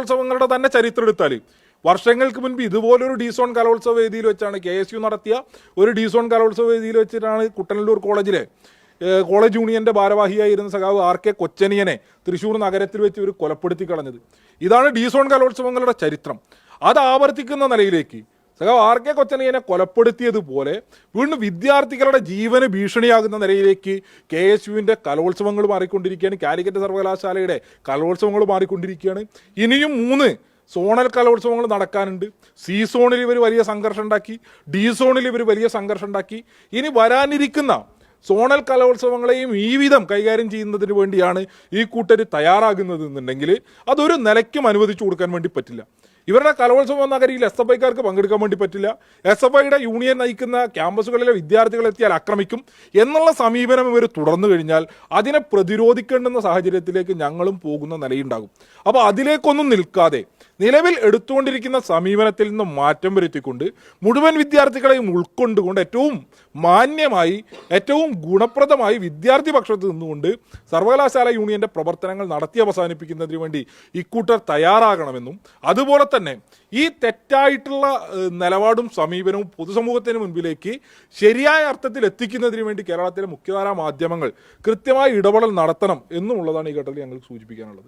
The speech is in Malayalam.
കലോത്സവങ്ങളുടെ തന്നെ ചരിത്രം എടുത്താൽ വർഷങ്ങൾക്ക് മുൻപ് ഇതുപോലൊരു ഡിസോൺ കലോത്സവ വേദിയിൽ വെച്ചാണ് KSU നടത്തിയ ഒരു ഡിസോൺ കലോത്സവ വേദിയിൽ വെച്ചിട്ടാണ് കുട്ടനല്ലൂർ കോളേജിലെ കോളേജ് യൂണിയന്റെ ഭാരവാഹിയായിരുന്ന സഖാവ് RK കൊച്ചനിയനെ തൃശ്ശൂർ നഗരത്തിൽ വെച്ച് ഒരു കൊലപ്പെടുത്തി കളഞ്ഞത്. ഇതാണ് ഡിസോൺ കലോത്സവങ്ങളുടെ ചരിത്രം. അത് ആവർത്തിക്കുന്ന നിലയിലേക്ക് സഖാവ് RK കൊച്ചനിയനെ കൊലപ്പെടുത്തിയതുപോലെ വീണ്ടും വിദ്യാർത്ഥികളുടെ ജീവന് ഭീഷണിയാകുന്ന നിലയിലേക്ക് KSUവിൻ്റെ കലോത്സവങ്ങൾ മാറിക്കൊണ്ടിരിക്കുകയാണ്. കാലിക്കറ്റ് സർവകലാശാലയുടെ കലോത്സവങ്ങൾ മാറിക്കൊണ്ടിരിക്കുകയാണ്. ഇനിയും 3 സോണൽ കലോത്സവങ്ങൾ നടക്കാനുണ്ട്. സി സോണിൽ ഇവർ വലിയ സംഘർഷം ഉണ്ടാക്കി, ഡി സോണിൽ ഇവർ വലിയ സംഘർഷം ഉണ്ടാക്കി. ഇനി വരാനിരിക്കുന്ന സോണൽ കലോത്സവങ്ങളെയും ഈ വിധം കൈകാര്യം ചെയ്യുന്നതിന് വേണ്ടിയാണ് ഈ കൂട്ടർ തയ്യാറാകുന്നത് എന്നുണ്ടെങ്കിൽ അതൊരു നിലയ്ക്കും അനുവദിച്ചു കൊടുക്കാൻ വേണ്ടി പറ്റില്ല. ഇവരുടെ കലോത്സവ നഗരിയിൽ SFIക്കാർക്ക് പങ്കെടുക്കാൻ വേണ്ടി പറ്റില്ല. SFIയുടെ യൂണിയൻ നയിക്കുന്ന ക്യാമ്പസുകളിലെ വിദ്യാർത്ഥികൾ എത്തിയാൽ ആക്രമിക്കും എന്നുള്ള സമീപനം ഇവർ തുടർന്നു കഴിഞ്ഞാൽ അതിനെ പ്രതിരോധിക്കേണ്ടുന്ന സാഹചര്യത്തിലേക്ക് ഞങ്ങളും പോകുന്ന നിലയുണ്ടാകും. അപ്പോൾ അതിലേക്കൊന്നും നിൽക്കാതെ നിലവിൽ എടുത്തുകൊണ്ടിരിക്കുന്ന സമീപനത്തിൽ നിന്ന് മാറ്റം വരുത്തിക്കൊണ്ട് മുഴുവൻ വിദ്യാർത്ഥികളെയും ഉൾക്കൊണ്ടുകൊണ്ട് ഏറ്റവും മാന്യമായി ഏറ്റവും ഗുണപ്രദമായി വിദ്യാർത്ഥി പക്ഷത്ത് നിന്നുകൊണ്ട് സർവകലാശാല യൂണിയന്റെ പ്രവർത്തനങ്ങൾ നടത്തി അവസാനിപ്പിക്കുന്നതിന് വേണ്ടി ഇക്കൂട്ടർ തയ്യാറാകണമെന്നും അതുപോലെ തന്നെ ഈ തെറ്റായിട്ടുള്ള നിലപാടും സമീപനവും പൊതുസമൂഹത്തിന് മുൻപിലേക്ക് ശരിയായ അർത്ഥത്തിൽ എത്തിക്കുന്നതിന് വേണ്ടി കേരളത്തിലെ മുഖ്യധാരാ മാധ്യമങ്ങൾ കൃത്യമായി ഇടപെടൽ നടത്തണം എന്നുള്ളതാണ് ഈ ഘട്ടത്തിൽ ഞങ്ങൾക്ക് സൂചിപ്പിക്കാനുള്ളത്.